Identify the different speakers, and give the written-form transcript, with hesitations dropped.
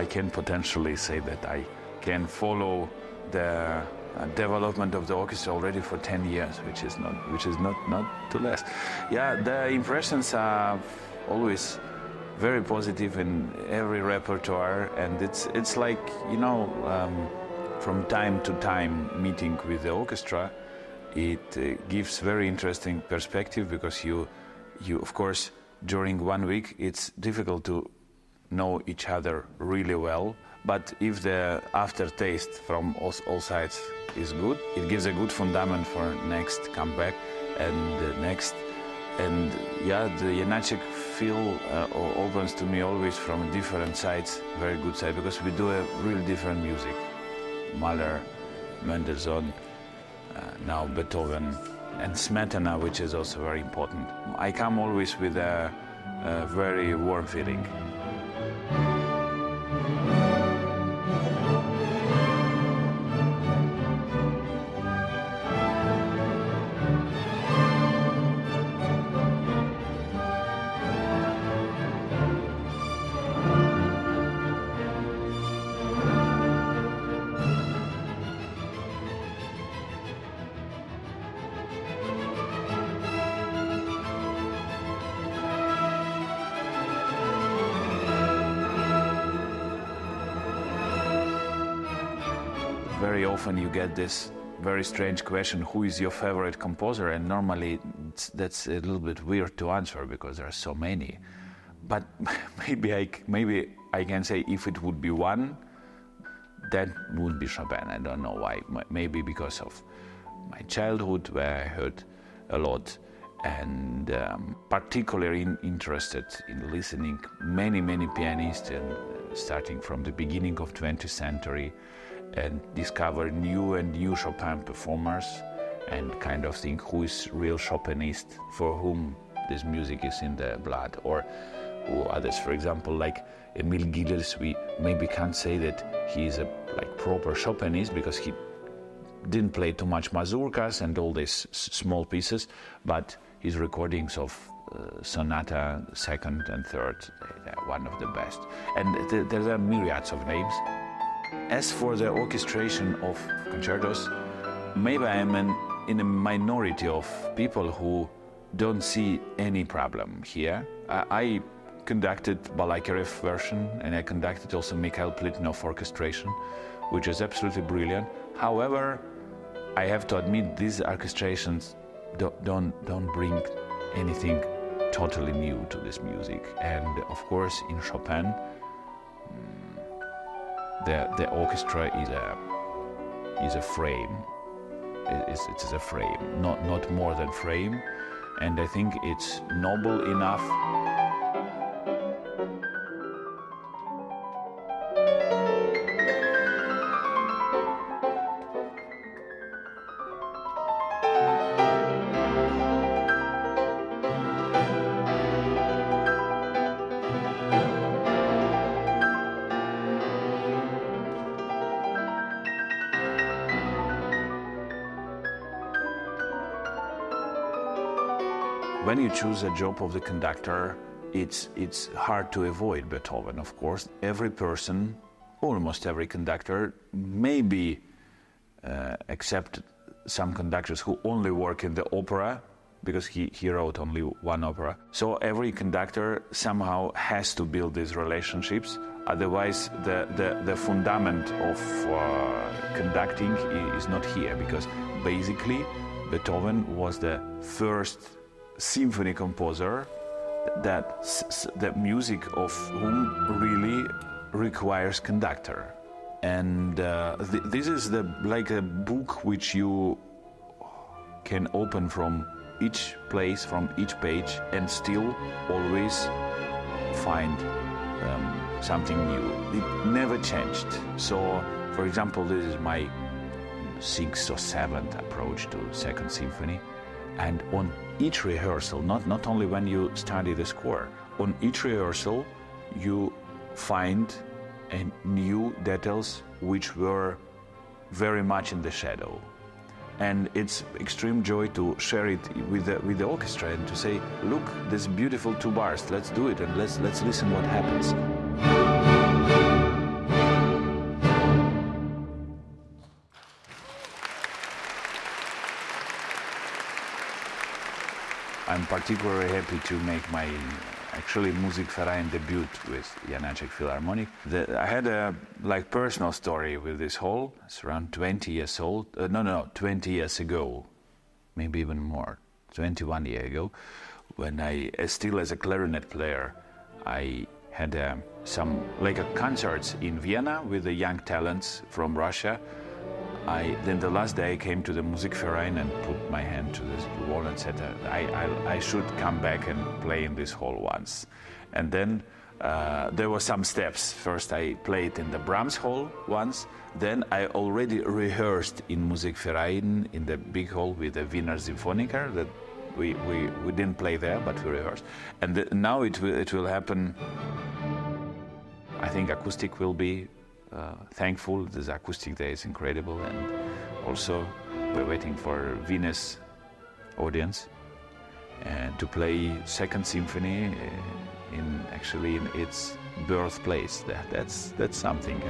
Speaker 1: can potentially say that I can follow the development of the orchestra already for 10 years, which is not too less. Yeah, the impressions are always very positive in every repertoire, and it's like, from time to time meeting with the orchestra, it gives very interesting perspective, because you of course during 1 week it's difficult to know each other really well, but if the aftertaste from all sides is good, it gives a good fundament for next comeback and the next. And yeah, the Janáček feel opens to me always from different sides, very good side, because we do a really different music. Mahler, Mendelssohn, now Beethoven, and Smetana, which is also very important. I come always with a very warm feeling. Very often you get this very strange question, who is your favorite composer? And normally that's a little bit weird to answer because there are so many. But maybe I can say if it would be one, that would be Chopin. I don't know why. Maybe because of my childhood, where I heard a lot, and particularly interested in listening many pianists, and starting from the beginning of 20th century, and discover new and new Chopin performers, and kind of think who is real Chopinist, for whom this music is in the blood, or who others, for example, like Emil Gilels. We maybe can't say that he is a proper Chopinist because he didn't play too much mazurkas and all these small pieces, but his recordings of sonata second and third, they're one of the best. And there are myriads of names. As for the orchestration of concertos, maybe I am in a minority of people who don't see any problem here. I conducted Balakirev version, and I conducted also Mikhail Plitnov orchestration, which is absolutely brilliant. However, I have to admit these orchestrations don't bring anything totally new to this music. And of course, in Chopin, the orchestra is a frame. It's a frame, not more than frame, and I think it's noble enough. When you choose a job of the conductor, it's hard to avoid Beethoven, of course. Every person, almost every conductor, maybe except some conductors who only work in the opera, because he wrote only one opera. So every conductor somehow has to build these relationships, otherwise the fundament of conducting is not here, because basically Beethoven was the first symphony composer that the music of whom really requires conductor. And this is like a book which you can open from each place, from each page, and still always find something new. It never changed. So, for example, this is my 6th or 7th approach to Second Symphony. And on each rehearsal, not only when you study the score, on each rehearsal you find new details which were very much in the shadow. And it's extreme joy to share it with the orchestra and to say, look, this beautiful 2 bars, let's do it and let's listen what happens. I'm particularly happy to make my actually Musikverein debut with Janáčkovy Filharmonií. I had a personal story with this hall. It's around 20 years old. 20 years ago, maybe even more, 21 years ago, when I, still as a clarinet player, I had some concerts in Vienna with the young talents from Russia. Then the last day I came to the Musikverein and put my hand to this wall and said, I should come back and play in this hall once. And then there were some steps. First I played in the Brahms hall once. Then I already rehearsed in Musikverein in the big hall with the Wiener Symphoniker. That we didn't play there, but we rehearsed. And now it will happen. I think acoustic will be thankful. This acoustic day is incredible, and also we're waiting for Venus audience and to play Second Symphony in its birthplace. That's something.